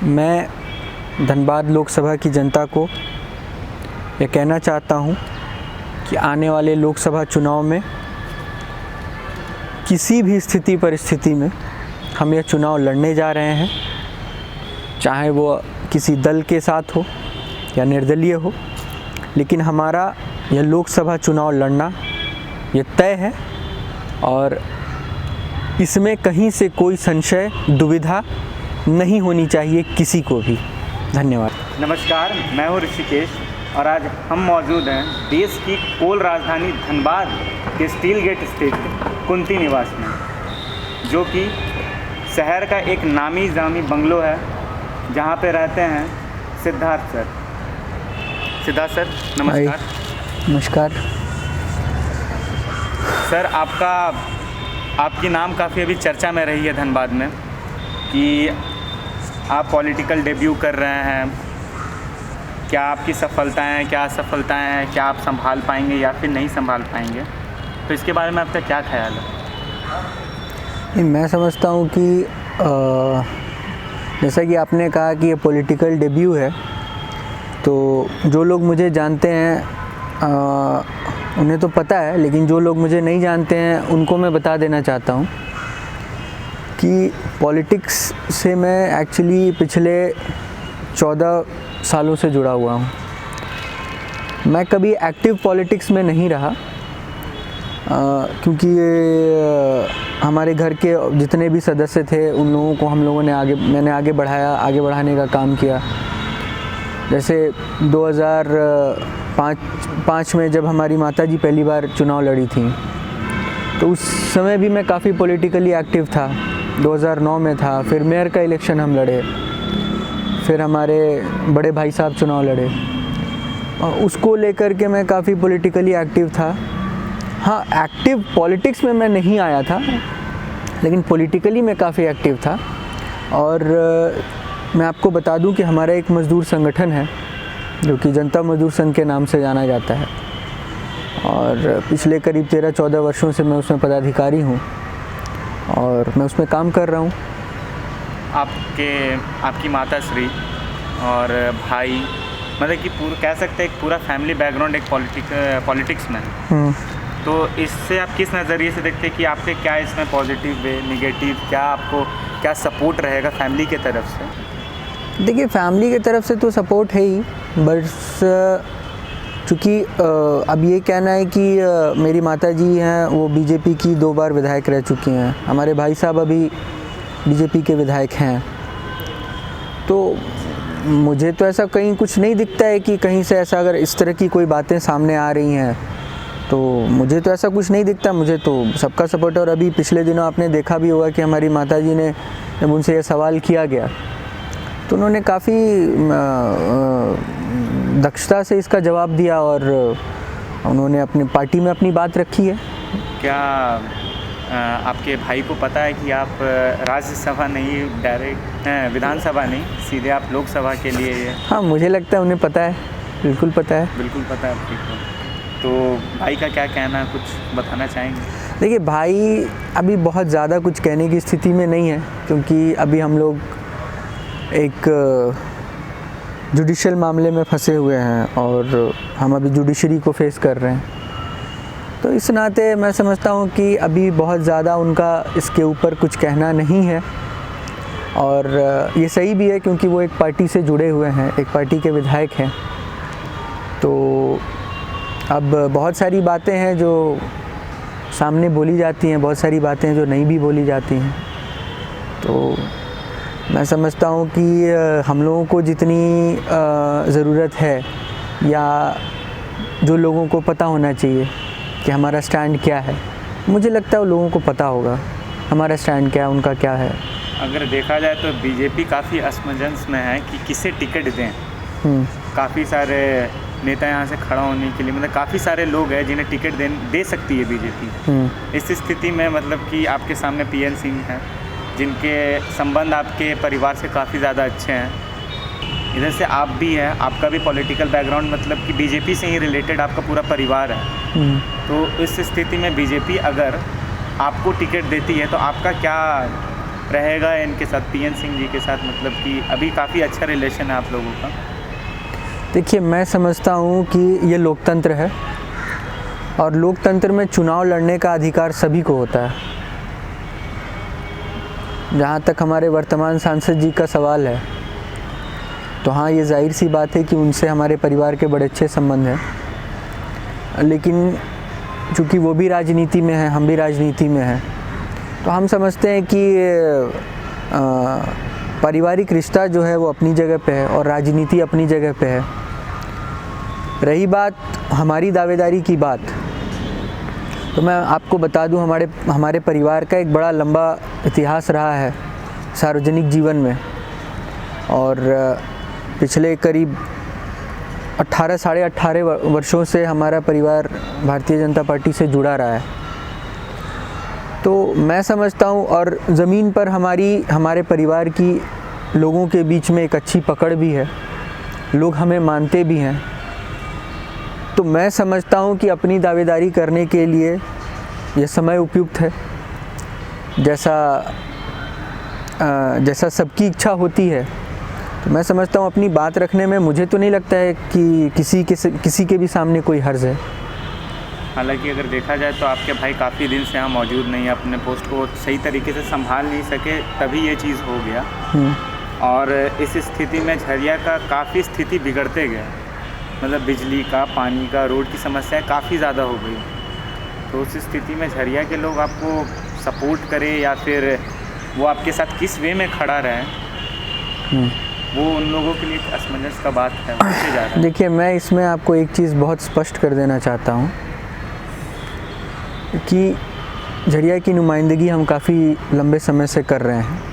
मैं धनबाद लोकसभा की जनता को यह कहना चाहता हूं कि आने वाले लोकसभा चुनाव में किसी भी स्थिति परिस्थिति में हम यह चुनाव लड़ने जा रहे हैं, चाहे वो किसी दल के साथ हो या निर्दलीय हो, लेकिन हमारा यह लोकसभा चुनाव लड़ना ये तय है और इसमें कहीं से कोई संशय दुविधा नहीं होनी चाहिए किसी को भी। धन्यवाद। नमस्कार, मैं हूँ ऋषिकेश और आज हम मौजूद हैं देश की कोल राजधानी धनबाद के स्टील गेट स्थित कुंती निवास में, जो कि शहर का एक नामी जामी बंगलो है जहाँ पे रहते हैं सिद्धार्थ सर। सिद्धार्थ सर नमस्कार। नमस्कार सर, आपकी नाम काफ़ी अभी चर्चा में रही है धनबाद में कि आप पॉलिटिकल डेब्यू कर रहे हैं। क्या आपकी सफलताएं हैं, क्या असफलताएं हैं, क्या आप संभाल पाएंगे या फिर नहीं संभाल पाएंगे, तो इसके बारे में आपका क्या ख्याल है? मैं समझता हूँ कि जैसा कि आपने कहा कि ये पॉलिटिकल डेब्यू है, तो जो लोग मुझे जानते हैं उन्हें तो पता है, लेकिन जो लोग मुझे नहीं जानते हैं उनको मैं बता देना चाहता हूँ कि पॉलिटिक्स से मैं एक्चुअली पिछले 14 सालों से जुड़ा हुआ हूँ। मैं कभी एक्टिव पॉलिटिक्स में नहीं रहा क्योंकि हमारे घर के जितने भी सदस्य थे उन लोगों को मैंने आगे बढ़ाने का काम किया। जैसे 2005 में जब हमारी माताजी पहली बार चुनाव लड़ी थी, तो उस समय भी मैं काफ़ी पॉलिटिकली एक्टिव था। 2009 में था, फिर मेयर का इलेक्शन हम लड़े, फिर हमारे बड़े भाई साहब चुनाव लड़े और उसको लेकर के मैं काफ़ी पॉलिटिकली एक्टिव था। हाँ, एक्टिव पॉलिटिक्स में मैं नहीं आया था, लेकिन पॉलिटिकली मैं काफ़ी एक्टिव था। और मैं आपको बता दूं कि हमारा एक मज़दूर संगठन है जो कि जनता मज़दूर संघ के नाम से जाना जाता है और पिछले करीब 13-14 वर्षों से मैं उसमें पदाधिकारी हूँ और मैं उसमें काम कर रहा हूँ। आपकी माताश्री और भाई, मतलब कि कह सकते हैं एक पूरा फैमिली बैकग्राउंड एक पॉलिटिक्स में है, तो इससे आप किस नज़रिए से देखते हैं कि आपके क्या इसमें पॉजिटिव वे, निगेटिव, क्या सपोर्ट रहेगा फैमिली के तरफ से? देखिए, फैमिली की तरफ से तो सपोर्ट है ही, बस चूँकि अब ये कहना है कि मेरी माताजी हैं वो बीजेपी की 2 बार विधायक रह चुकी हैं, हमारे भाई साहब अभी बीजेपी के विधायक हैं, तो मुझे तो ऐसा कहीं कुछ नहीं दिखता है कि कहीं से ऐसा अगर इस तरह की कोई बातें सामने आ रही हैं, तो मुझे तो ऐसा कुछ नहीं दिखता। मुझे तो सबका सपोर्ट है। और अभी पिछले दिनों आपने देखा भी होगा कि हमारी माताजी ने जब उनसे ये सवाल किया गया तो उन्होंने काफ़ी दक्षता से इसका जवाब दिया और उन्होंने अपनी पार्टी में अपनी बात रखी है। क्या आपके भाई को पता है कि आप राज्यसभा नहीं, डायरेक्ट विधानसभा नहीं, सीधे आप लोकसभा के लिए? हाँ, मुझे लगता है उन्हें पता है, बिल्कुल पता है। बिल्कुल पता है आपको। तो भाई का क्या कहना, कुछ बताना चाहेंगे? देखिए, भाई अभी बहुत ज़्यादा कुछ कहने की स्थिति में नहीं है, क्योंकि अभी हम लोग एक जुडिशल मामले में फंसे हुए हैं और हम अभी जुडिशरी को फेस कर रहे हैं। तो इस नाते मैं समझता हूँ कि अभी बहुत ज़्यादा उनका इसके ऊपर कुछ कहना नहीं है और ये सही भी है, क्योंकि वो एक पार्टी से जुड़े हुए हैं, एक पार्टी के विधायक हैं। तो अब बहुत सारी बातें हैं जो सामने बोली जाती हैं, बहुत सारी बातें हैं जो नहीं भी बोली जाती हैं। तो मैं समझता हूँ कि हम लोगों को जितनी ज़रूरत है या जो लोगों को पता होना चाहिए कि हमारा स्टैंड क्या है, मुझे लगता है वो लोगों को पता होगा हमारा स्टैंड क्या है, उनका क्या है। अगर देखा जाए तो बीजेपी काफ़ी असमंजस में है कि किसे टिकट दें। काफ़ी सारे नेता यहाँ से खड़ा होने के लिए, मतलब काफ़ी सारे लोग हैं जिन्हें टिकट दे सकती है बीजेपी। इस स्थिति में मतलब कि आपके सामने पीएन सिंह हैं, जिनके संबंध आपके परिवार से काफ़ी ज़्यादा अच्छे हैं। इधर से आप भी हैं, आपका भी पॉलिटिकल बैकग्राउंड मतलब कि बीजेपी से ही रिलेटेड आपका पूरा परिवार है। तो इस स्थिति में बीजेपी अगर आपको टिकट देती है तो आपका क्या रहेगा इनके साथ, पीएन सिंह जी के साथ, मतलब कि अभी काफ़ी अच्छा रिलेशन है आप लोगों का? देखिए, मैं समझता हूँ कि ये लोकतंत्र है और लोकतंत्र में चुनाव लड़ने का अधिकार सभी को होता है। जहाँ तक हमारे वर्तमान सांसद जी का सवाल है, तो हाँ, ये जाहिर सी बात है कि उनसे हमारे परिवार के बड़े अच्छे संबंध हैं, लेकिन चूँकि वो भी राजनीति में हैं, हम भी राजनीति में हैं, तो हम समझते हैं कि पारिवारिक रिश्ता जो है वो अपनी जगह पे है और राजनीति अपनी जगह पे है। रही बात हमारी दावेदारी की बात, तो मैं आपको बता दूं, हमारे परिवार का एक बड़ा लंबा इतिहास रहा है सार्वजनिक जीवन में, और पिछले करीब 18 साढ़े 18 वर्षों से हमारा परिवार भारतीय जनता पार्टी से जुड़ा रहा है। तो मैं समझता हूँ, और ज़मीन पर हमारे परिवार की लोगों के बीच में एक अच्छी पकड़ भी है, लोग हमें मानते भी हैं। तो मैं समझता हूँ कि अपनी दावेदारी करने के लिए यह समय उपयुक्त है। जैसा सबकी इच्छा होती है, तो मैं समझता हूँ अपनी बात रखने में मुझे तो नहीं लगता है कि किसी के भी सामने कोई हर्ज है। हालांकि अगर देखा जाए तो आपके भाई काफ़ी दिन से यहाँ मौजूद नहीं है, अपने पोस्ट को सही तरीके से संभाल नहीं सके, तभी ये चीज़ हो गया। और इस स्थिति में झरिया का काफ़ी स्थिति बिगड़ते गए, मतलब बिजली का, पानी का, रोड की समस्याएं काफ़ी ज़्यादा हो गई। तो उस स्थिति में झरिया के लोग आपको सपोर्ट करें या फिर वो आपके साथ किस वे में खड़ा रहे, वो उन लोगों के लिए असमंजस का बात है, उससे जा रहा है। देखिए, मैं इसमें आपको एक चीज़ बहुत स्पष्ट कर देना चाहता हूँ कि झरिया की नुमाइंदगी हम काफ़ी लंबे समय से कर रहे हैं।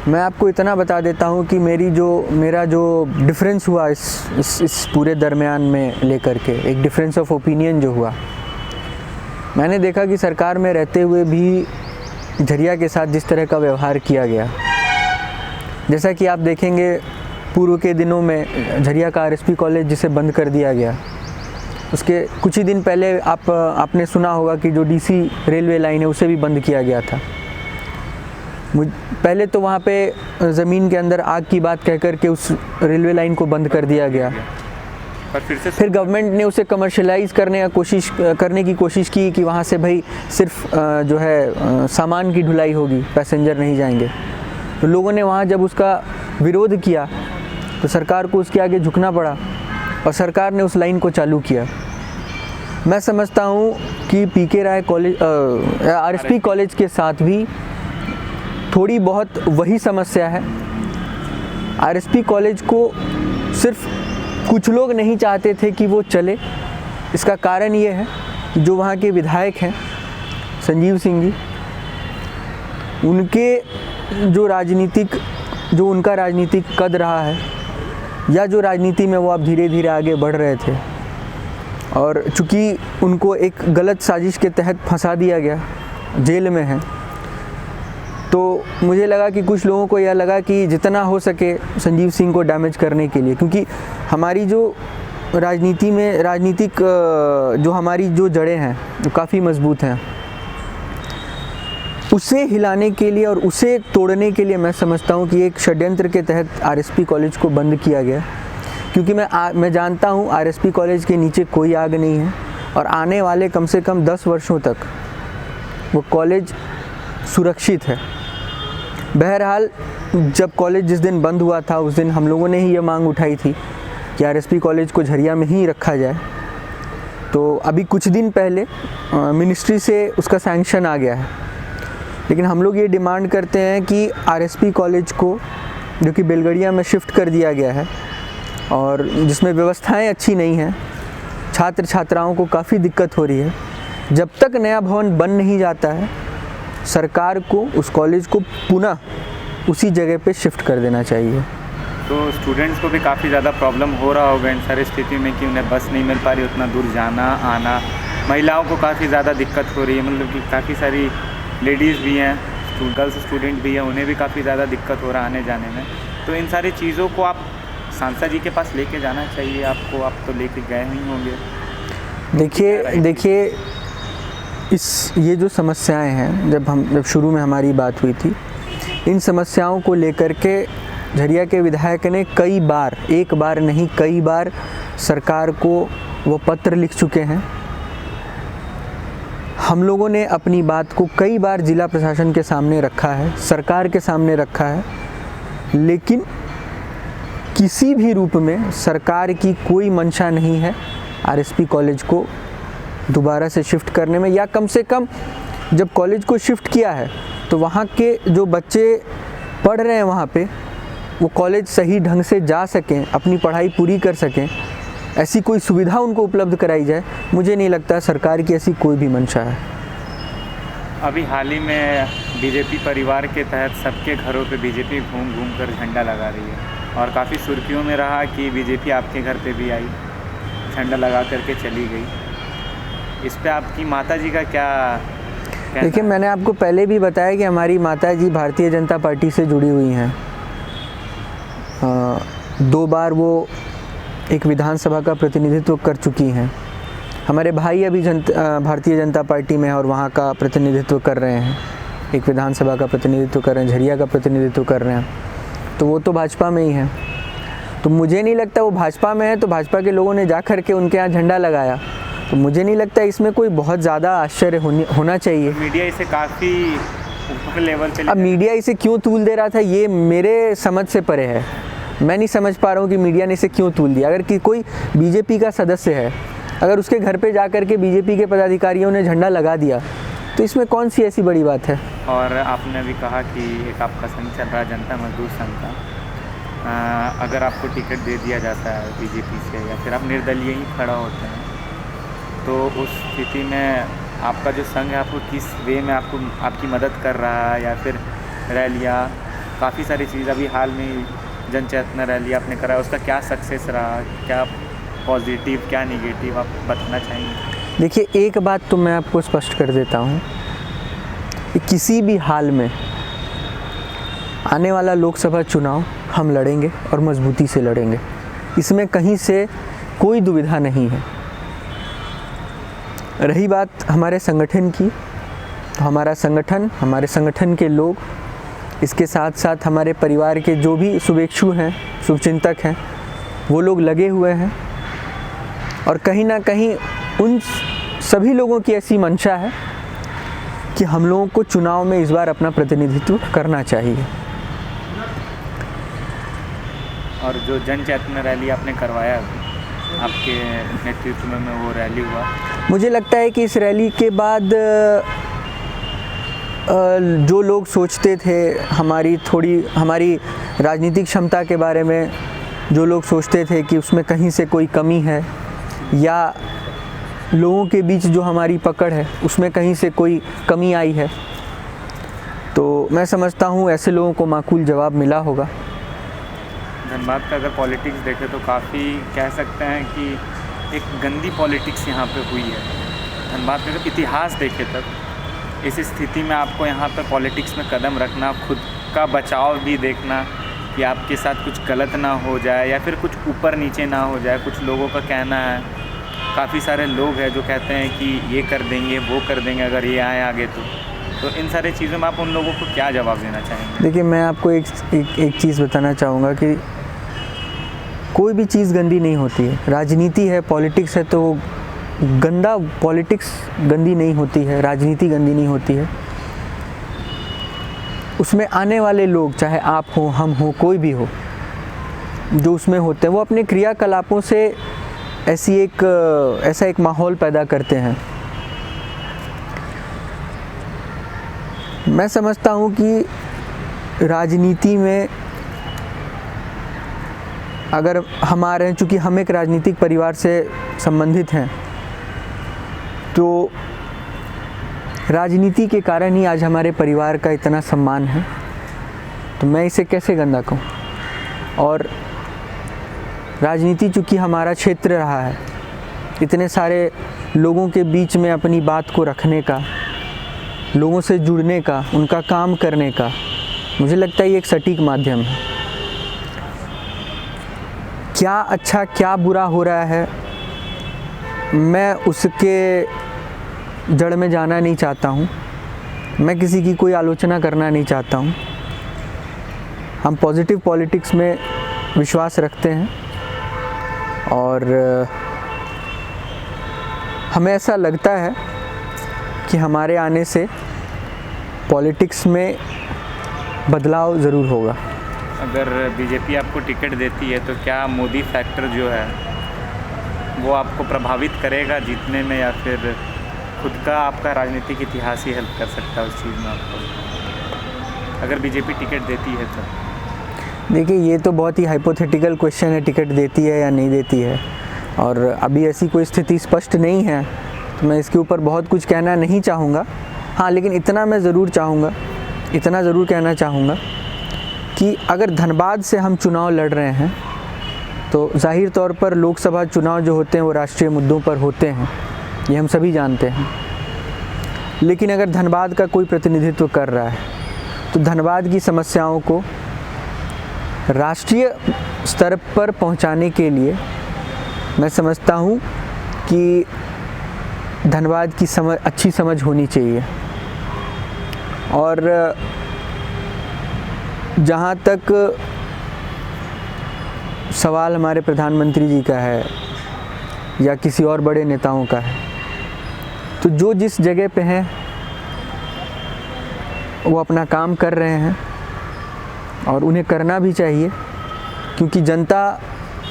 मैं आपको इतना बता देता हूँ कि मेरा जो डिफरेंस हुआ इस पूरे दरमियान में लेकर के, एक डिफरेंस ऑफ ओपिनियन जो हुआ, मैंने देखा कि सरकार में रहते हुए भी झरिया के साथ जिस तरह का व्यवहार किया गया, जैसा कि आप देखेंगे पूर्व के दिनों में झरिया का आरएसपी कॉलेज जिसे बंद कर दिया गया, उसके कुछ ही दिन पहले आपने सुना होगा कि जो डीसी रेलवे लाइन है उसे भी बंद किया गया था। पहले तो वहाँ पे ज़मीन के अंदर आग की बात कह कर के उस रेलवे लाइन को बंद कर दिया गया, फिर गवर्नमेंट ने उसे कमर्शलाइज़ करने की कोशिश की कि वहाँ से भाई सिर्फ जो है सामान की ढुलाई होगी, पैसेंजर नहीं जाएंगे। तो लोगों ने वहाँ जब उसका विरोध किया तो सरकार को उसके आगे झुकना पड़ा और सरकार ने उस लाइन को चालू किया। मैं समझता हूँ कि पीके राय कॉलेज आरएसपी कॉलेज के साथ भी थोड़ी बहुत वही समस्या है। आरएसपी कॉलेज को सिर्फ कुछ लोग नहीं चाहते थे कि वो चले। इसका कारण ये है कि जो वहाँ के विधायक हैं संजीव सिंह जी, जो उनका राजनीतिक कद रहा है, या जो राजनीति में वो अब धीरे धीरे आगे बढ़ रहे थे, और चूँकि उनको एक गलत साजिश के तहत फंसा दिया गया, जेल में है, तो मुझे लगा कि कुछ लोगों को यह लगा कि जितना हो सके संजीव सिंह को डैमेज करने के लिए, क्योंकि हमारी जो राजनीतिक जो हमारी जो जड़ें हैं जो काफ़ी मजबूत हैं, उसे हिलाने के लिए और उसे तोड़ने के लिए मैं समझता हूँ कि एक षड्यंत्र के तहत आरएसपी कॉलेज को बंद किया गया। क्योंकि मैं जानता हूँ आरएसपी कॉलेज के नीचे कोई आग नहीं है और आने वाले कम से कम 10 वर्षों तक वो कॉलेज सुरक्षित है। बहरहाल जब कॉलेज जिस दिन बंद हुआ था उस दिन हम लोगों ने ही ये मांग उठाई थी कि आरएसपी कॉलेज को झरिया में ही रखा जाए। तो अभी कुछ दिन पहले मिनिस्ट्री से उसका सैंक्शन आ गया है, लेकिन हम लोग ये डिमांड करते हैं कि आरएसपी कॉलेज को, जो कि बेलगड़िया में शिफ्ट कर दिया गया है और जिसमें व्यवस्थाएं अच्छी नहीं हैं, छात्र छात्राओं को काफ़ी दिक्कत हो रही है, जब तक नया भवन बन नहीं जाता है सरकार को उस कॉलेज को पुनः उसी जगह पे शिफ्ट कर देना चाहिए। तो स्टूडेंट्स को भी काफ़ी ज़्यादा प्रॉब्लम हो रहा होगा इन सारी स्थिति में कि उन्हें बस नहीं मिल पा रही, उतना दूर जाना आना। महिलाओं को काफ़ी ज़्यादा दिक्कत हो रही है, मतलब कि काफ़ी सारी लेडीज़ भी हैं, गर्ल्स स्टूडेंट भी हैं, उन्हें भी काफ़ी ज़्यादा दिक्कत हो रहा है आने जाने में। तो इन सारी चीज़ों को आप सांसद जी के पास लेके जाना चाहिए आपको, आप तो लेके गए नहीं होंगे। देखिए ये जो समस्याएं हैं, जब शुरू में हमारी बात हुई थी, इन समस्याओं को लेकर के झरिया के विधायक ने कई बार, एक बार नहीं कई बार सरकार को वो पत्र लिख चुके हैं। हम लोगों ने अपनी बात को कई बार जिला प्रशासन के सामने रखा है, सरकार के सामने रखा है, लेकिन किसी भी रूप में सरकार की कोई मंशा नहीं है आरएसपी कॉलेज को दोबारा से शिफ्ट करने में, या कम से कम जब कॉलेज को शिफ्ट किया है तो वहाँ के जो बच्चे पढ़ रहे हैं वहाँ पे, वो कॉलेज सही ढंग से जा सकें, अपनी पढ़ाई पूरी कर सकें, ऐसी कोई सुविधा उनको उपलब्ध कराई जाए। मुझे नहीं लगता सरकार की ऐसी कोई भी मंशा है। अभी हाल ही में बीजेपी परिवार के तहत सबके घरों पे बीजेपी घूम घूम कर झंडा लगा रही है और काफ़ी सुर्खियों में रहा कि बीजेपी आपके घर पे भी आई, झंडा लगा करके चली गई। इस पे आपकी माताजी का क्या कहना? देखिए, मैंने आपको पहले भी बताया कि हमारी माताजी भारतीय जनता पार्टी से जुड़ी हुई हैं। 2 बार वो एक विधानसभा का प्रतिनिधित्व कर चुकी हैं। हमारे भाई अभी भारतीय जनता पार्टी में है और वहाँ का प्रतिनिधित्व कर रहे हैं, एक विधानसभा का प्रतिनिधित्व कर रहे हैं, झरिया का प्रतिनिधित्व कर रहे हैं, तो वो तो भाजपा में ही है। तो मुझे नहीं लगता वो भाजपा में है तो भाजपा के लोगों ने जा कर के उनके यहाँ झंडा लगाया, तो मुझे नहीं लगता इसमें कोई बहुत ज़्यादा आश्चर्य होना चाहिए। मीडिया इसे काफ़ी ऊपर लेवल पे, अब मीडिया इसे क्यों तूल दे रहा था ये मेरे समझ से परे है। मैं नहीं समझ पा रहा हूँ कि मीडिया ने इसे क्यों तूल दिया। अगर कि कोई बीजेपी का सदस्य है, अगर उसके घर पे जा कर के बीजेपी के पदाधिकारियों ने झंडा लगा दिया तो इसमें कौन सी ऐसी बड़ी बात है। और आपने भी कहा कि एक आपका संघ चल रहा है जनता मजदूर संघ का, अगर आपको टिकट दे दिया जाता है बीजेपी से या फिर आप निर्दलीय ही खड़ा होते हैं, तो उस स्थिति में आपका जो संघ है आपको किस वे में आपकी मदद कर रहा है, या फिर रैलियाँ, काफ़ी सारी चीज़ अभी हाल में जन चेतना रैली आपने करा, उसका क्या सक्सेस रहा, क्या पॉजिटिव क्या नेगेटिव आप बताना चाहेंगे? देखिए, एक बात तो मैं आपको स्पष्ट कर देता हूँ कि किसी भी हाल में आने वाला लोकसभा चुनाव हम लड़ेंगे और मजबूती से लड़ेंगे, इसमें कहीं से कोई दुविधा नहीं है। रही बात हमारे संगठन की, तो हमारा संगठन, हमारे संगठन के लोग, इसके साथ साथ हमारे परिवार के जो भी शुभेच्छु हैं, शुभचिंतक हैं, वो लोग लगे हुए हैं और कहीं ना कहीं उन सभी लोगों की ऐसी मंशा है कि हम लोगों को चुनाव में इस बार अपना प्रतिनिधित्व करना चाहिए। और जो जन चेतना रैली आपने करवाया आपके नेतृत्व में वो रैली हुआ, मुझे लगता है कि इस रैली के बाद जो लोग सोचते थे हमारी राजनीतिक क्षमता के बारे में, जो लोग सोचते थे कि उसमें कहीं से कोई कमी है या लोगों के बीच जो हमारी पकड़ है उसमें कहीं से कोई कमी आई है, तो मैं समझता हूँ ऐसे लोगों को माकूल जवाब मिला होगा। धनबाद का अगर पॉलिटिक्स देखें तो काफ़ी कह सकते हैं कि एक गंदी पॉलिटिक्स यहाँ पे हुई है। धनबाद का अगर इतिहास देखें तब, इस स्थिति में आपको यहाँ पे पॉलिटिक्स में कदम रखना, खुद का बचाव भी देखना कि आपके साथ कुछ गलत ना हो जाए या फिर कुछ ऊपर नीचे ना हो जाए। कुछ लोगों का कहना है, काफ़ी सारे लोग हैं जो कहते हैं कि ये कर देंगे वो कर देंगे अगर ये आए आगे तो इन सारी चीज़ों में आप उन लोगों को क्या जवाब देना चाहेंगे? देखिए, मैं आपको एक चीज़ बताना चाहूँगा कि कोई भी चीज़ गंदी नहीं होती है। राजनीति है, पॉलिटिक्स है, तो गंदा पॉलिटिक्स गंदी नहीं होती है, राजनीति गंदी नहीं होती है। उसमें आने वाले लोग, चाहे आप हो, हम हो, कोई भी हो, जो उसमें होते हैं, वो अपने क्रियाकलापों से ऐसा एक माहौल पैदा करते हैं। मैं समझता हूँ कि राजनीति में अगर चूँकि हम एक राजनीतिक परिवार से संबंधित हैं, तो राजनीति के कारण ही आज हमारे परिवार का इतना सम्मान है, तो मैं इसे कैसे गंदा कहूँ। और राजनीति चूँकि हमारा क्षेत्र रहा है, इतने सारे लोगों के बीच में अपनी बात को रखने का, लोगों से जुड़ने का, उनका काम करने का, मुझे लगता है ये एक सटीक माध्यम है। क्या अच्छा क्या बुरा हो रहा है, मैं उसके जड़ में जाना नहीं चाहता हूँ, मैं किसी की कोई आलोचना करना नहीं चाहता हूँ। हम पॉजिटिव पॉलिटिक्स में विश्वास रखते हैं और हमें ऐसा लगता है कि हमारे आने से पॉलिटिक्स में बदलाव ज़रूर होगा। अगर बीजेपी आपको टिकट देती है तो क्या मोदी फैक्टर जो है वो आपको प्रभावित करेगा जीतने में, या फिर खुद का आपका राजनीतिक इतिहास ही हेल्प कर सकता है उस चीज़ में आपको, अगर बीजेपी टिकट देती है तो? देखिए, ये तो बहुत ही हाइपोथेटिकल क्वेश्चन है, टिकट देती है या नहीं देती है, और अभी ऐसी कोई स्थिति स्पष्ट नहीं है, तो मैं इसके ऊपर बहुत कुछ कहना नहीं चाहूँगा। हाँ, लेकिन इतना मैं ज़रूर चाहूँगा, इतना ज़रूर कहना चाहूँगा कि अगर धनबाद से हम चुनाव लड़ रहे हैं तो ज़ाहिर तौर पर लोकसभा चुनाव जो होते हैं वो राष्ट्रीय मुद्दों पर होते हैं, ये हम सभी जानते हैं। लेकिन अगर धनबाद का कोई प्रतिनिधित्व कर रहा है तो धनबाद की समस्याओं को राष्ट्रीय स्तर पर पहुंचाने के लिए मैं समझता हूं कि धनबाद की अच्छी समझ होनी चाहिए। और जहां तक सवाल हमारे प्रधानमंत्री जी का है या किसी और बड़े नेताओं का है, तो जो जिस जगह पे हैं वो अपना काम कर रहे हैं और उन्हें करना भी चाहिए, क्योंकि जनता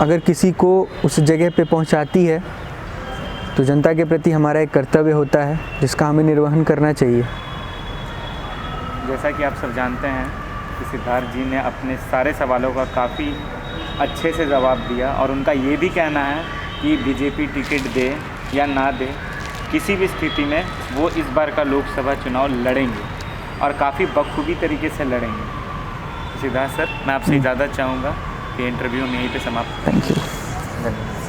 अगर किसी को उस जगह पे पहुंचाती है तो जनता के प्रति हमारा एक कर्तव्य होता है जिसका हमें निर्वहन करना चाहिए। जैसा कि आप सब जानते हैं कि सिद्धार्थ जी ने अपने सारे सवालों का काफ़ी अच्छे से जवाब दिया, और उनका ये भी कहना है कि बीजेपी टिकट दे या ना दे, किसी भी स्थिति में वो इस बार का लोकसभा चुनाव लड़ेंगे और काफ़ी बखूबी तरीके से लड़ेंगे। सिद्धार्थ सर, मैं आपसे इजाज़त चाहूँगा कि इंटरव्यू में यहीं पे समाप्त। Thank you.